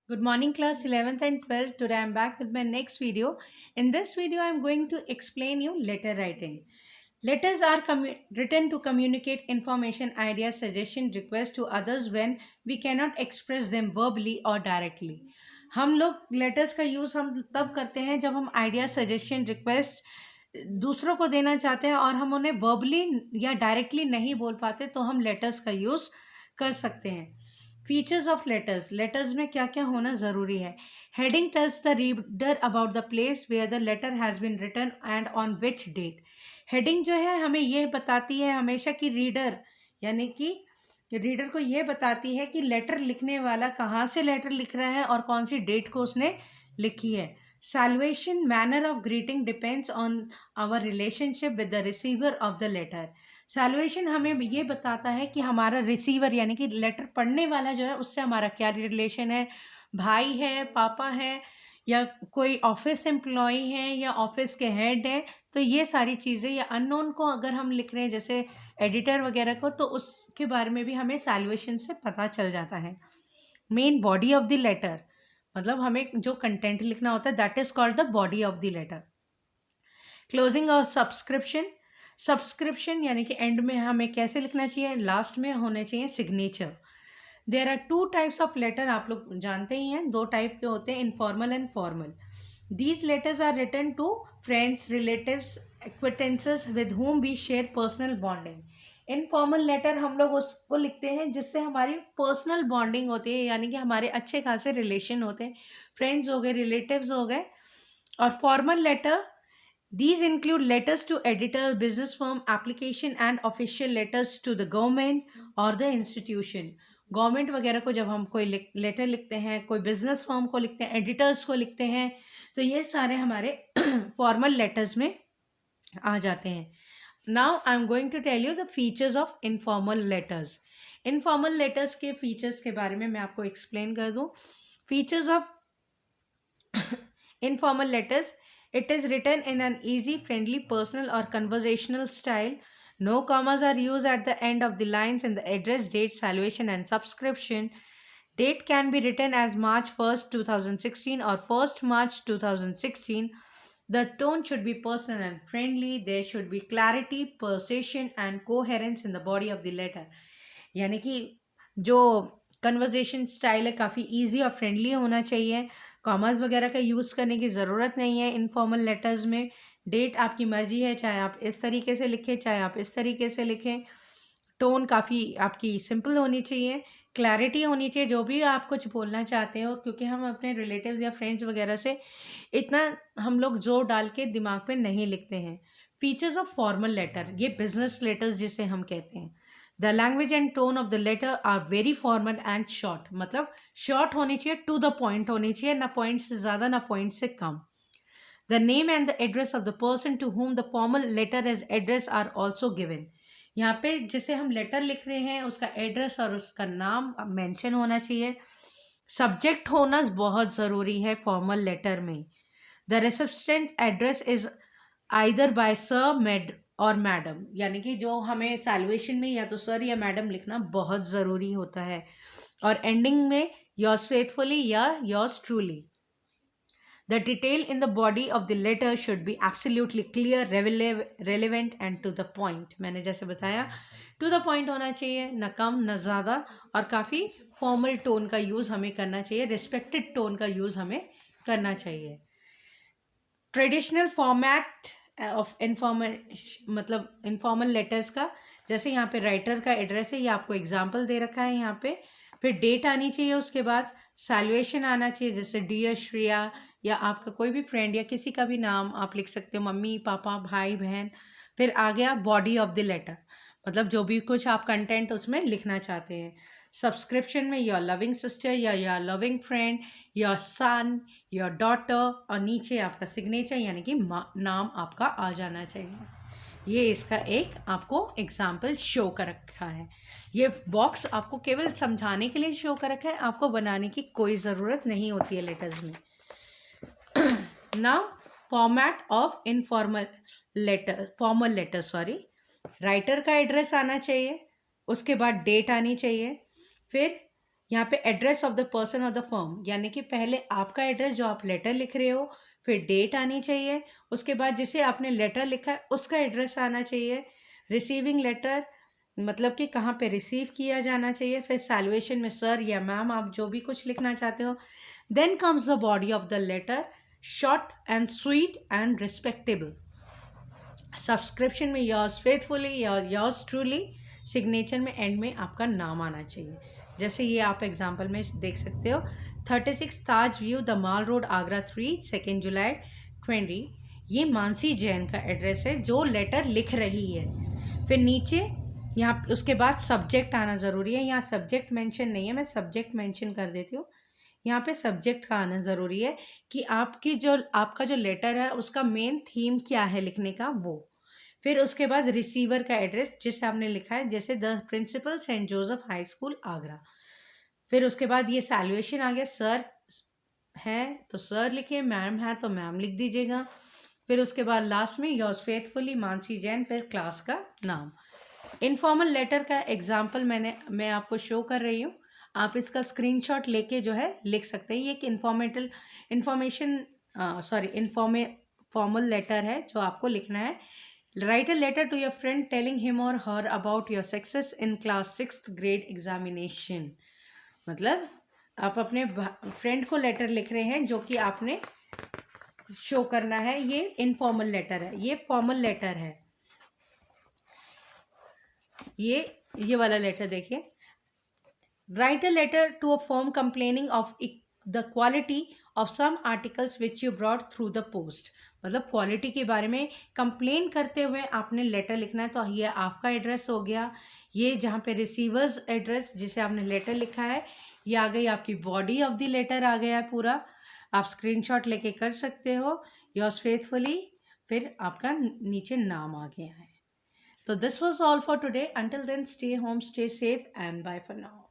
Good morning, class 11th and 12th. Today I'm back with my next video. In this video, I'm going to explain you letter writing. Letters are written to communicate information, ideas, suggestion, request to others when we cannot express them verbally or directly. हम लोग letters का use हम तब करते हैं जब हम idea, suggestion, request दूसरों को देना चाहते हैं और हम उन्हें वर्बली या डायरेक्टली नहीं बोल पाते, तो हम लेटर्स का यूज़ कर सकते हैं. Features of letters. लेटर्स में क्या क्या होना ज़रूरी है. Heading tells the reader about the place where the letter has been written and on which date. Heading जो है हमें यह बताती है हमेशा कि रीडर यानी कि रीडर को यह बताती है कि लेटर लिखने वाला कहाँ से लेटर लिख रहा है और कौन सी डेट को उसने लिखी है. Salvation manner of greeting depends on our relationship with the receiver of the letter. Salvation हमें ये बताता है कि हमारा रिसीवर यानी कि लेटर पढ़ने वाला जो है उससे हमारा क्या रिलेशन है. भाई है, पापा है, या कोई ऑफिस एम्प्लॉय है, या ऑफिस के हेड है. तो ये सारी चीज़ें, या अननोन को अगर हम लिख रहे हैं जैसे एडिटर वगैरह को, तो उसके बारे में भी हमें सैल्वेशन से पता चल जाता है. Main body of the letter मतलब हमें जो कंटेंट लिखना होता है that is called the body of the letter. Closing और सब्सक्रिप्शन. सब्सक्रिप्शन यानी कि एंड में हमें कैसे लिखना चाहिए, लास्ट में होने चाहिए signature. There are two types of letter, आप लोग जानते ही हैं, दो टाइप के होते हैं, informal and formal. These letters are written to friends, relatives, acquaintances with whom we share personal bonding. Informal letter हम लोग उसको लिखते हैं जिससे हमारी पर्सनल बॉन्डिंग होती है, यानी कि हमारे अच्छे खासे रिलेशन होते हैं, फ्रेंड्स हो गए, रिलेटिव्स हो गए. और formal letter, these include letters to editors, business firm, application and official letters to the government or the institution. Government वगैरह को जब हम कोई लेटर लिखते हैं, कोई बिजनेस फर्म को लिखते हैं, एडिटर्स को लिखते हैं, तो ये सारे हमारे फॉर्मल लेटर्स में आ जाते हैं. Now I am going to tell you the features of informal letters. Informal letters के फीचर्स के बारे में मैं आपको एक्सप्लेन कर दूं. Features of informal letters. It is written in an easy, friendly, personal or conversational style. No commas are used at the end of the lines in the address, date, salvation and subscription. Date can be written as March 1st, 2016 or 1st March 2016. The tone should be personal and friendly. There should be clarity, precision and coherence in the body of the letter. यानी कि जो conversation style है काफ़ी easy और friendly होना चाहिए. Commerce वगैरह का यूज़ करने की ज़रूरत नहीं है इनफॉर्मल लेटर्स में. डेट आपकी मर्जी है, चाहे आप इस तरीके से लिखें, चाहे आप इस तरीके से लिखें. टोन काफ़ी आपकी सिंपल होनी चाहिए. क्लैरिटी होनी चाहिए जो भी आप कुछ बोलना चाहते हो, क्योंकि हम अपने रिलेटिव्स या फ्रेंड्स वगैरह से इतना हम लोग जोर डाल के दिमाग पे नहीं लिखते हैं. फीचर्स ऑफ फॉर्मल लेटर, ये बिजनेस लेटर्स जिसे हम कहते हैं. The language and tone of the letter are very formal and short. मतलब शॉर्ट होनी चाहिए, टू द पॉइंट होनी चाहिए, ना पॉइंट से ज़्यादा ना पॉइंट से कम. The name and the address of the person to whom the formal letter is address are also given. यहाँ पे जिसे हम लेटर लिख रहे हैं उसका एड्रेस और उसका नाम मेंशन होना चाहिए. सब्जेक्ट होना बहुत ज़रूरी है फॉर्मल लेटर में. The recipient address is either bye sir, made और मैडम, यानी कि जो हमें सैल्वेशन में या तो सर या मैडम लिखना बहुत ज़रूरी होता है. और एंडिंग में योर्स फेथफुली या yours truly. The detail in the body of the letter should be absolutely clear, relevant and to the point. मैंने जैसे बताया to the point होना चाहिए, न कम न ज़्यादा, और काफ़ी फॉर्मल टोन का यूज़ हमें करना चाहिए, रिस्पेक्टेड टोन का यूज़ हमें करना चाहिए. ट्रेडिशनल फॉर्मेट ऑफ इनफॉर्मल मतलब इनफॉर्मल लेटर्स का, जैसे यहाँ पे राइटर का एड्रेस है, ये आपको एग्जाम्पल दे रखा है यहाँ पे. फिर डेट आनी चाहिए, उसके बाद सैल्वेशन आना चाहिए, जैसे डियर श्रेया, या आपका कोई भी फ्रेंड या किसी का भी नाम आप लिख सकते हो, मम्मी पापा भाई बहन. फिर आ गया बॉडी ऑफ द लेटर, मतलब जो भी कुछ आप कंटेंट उसमें लिखना चाहते हैं. सब्सक्रिप्शन में योर लविंग सिस्टर या your loving friend, your son, your daughter, और नीचे आपका सिग्नेचर यानी कि नाम आपका आ जाना चाहिए. ये इसका एक आपको एग्जाम्पल शो कर रखा है. ये बॉक्स आपको केवल समझाने के लिए शो कर रखा है, आपको बनाने की कोई ज़रूरत नहीं होती है लेटर्स में. Now format of informal letter, formal letter sorry. Writer का एड्रेस आना चाहिए, उसके बाद डेट आनी चाहिए, फिर यहाँ पे एड्रेस ऑफ द पर्सन और द फर्म, यानी कि पहले आपका एड्रेस जो आप लेटर लिख रहे हो, फिर डेट आनी चाहिए, उसके बाद जिसे आपने लेटर लिखा है उसका एड्रेस आना चाहिए, रिसीविंग लेटर मतलब कि कहाँ पे रिसीव किया जाना चाहिए, फिर सैल्यूएशन में सर या मैम आप जो भी कुछ लिखना चाहते हो। Then comes the body of the letter, short and sweet and respectable. Subscription में योर्स फेथफुली या योर्स ट्रूली, सिग्नेचर में एंड में आपका नाम आना चाहिए। जैसे ये आप एग्जांपल में देख सकते हो, 36 Taj view the mall road Agra 3 2 जुलाई 20। ये मानसी जैन का एड्रेस है जो लेटर लिख रही है। फिर नीचे यहाँ उसके बाद सब्जेक्ट आना ज़रूरी है। यहाँ सब्जेक्ट मेंशन नहीं है, मैं सब्जेक्ट मेंशन कर देती हूँ। यहाँ पे सब्जेक्ट का आना ज़रूरी है कि आपका जो लेटर है उसका मेन थीम क्या है लिखने का, वो। फिर उसके बाद रिसीवर का एड्रेस जिसे आपने लिखा है, जैसे the principal Saint Joseph High School Agra. फिर उसके बाद ये सैल्यूएशन आ गया, सर है तो सर लिखिए, मैम है तो मैम लिख दीजिएगा। फिर उसके बाद लास्ट में योर्स फेथफुली मानसी जैन, फिर क्लास का नाम। इनफॉर्मल लेटर का एग्जाम्पल मैं आपको शो कर रही हूँ, आप इसका स्क्रीनशॉट लेके जो है लिख सकते हैं। ये एक फॉर्मल लेटर है जो आपको लिखना है। Write a letter to your friend telling him or her about your success in class 6th grade examination. मतलब आप अपने फ्रेंड को लेटर लिख रहे हैं जो कि आपने शो करना है। ये इनफॉर्मल लेटर है, ये फॉर्मल लेटर है। ये वाला लेटर देखिए, write a letter to a firm complaining of the quality of some articles which you brought through the post. मतलब क्वालिटी के बारे में कंप्लेन करते हुए आपने लेटर लिखना है। तो ये आपका एड्रेस हो गया, ये जहाँ पे रिसीवर्स एड्रेस जिसे आपने लेटर लिखा है, ये आ गई आपकी बॉडी ऑफ द लेटर आ गया है पूरा। आप स्क्रीनशॉट लेके कर सकते हो, योर्स फेथफुली, फिर आपका नीचे नाम आ गया है। So this was all for today. Until then, stay home, stay safe, and bye for now.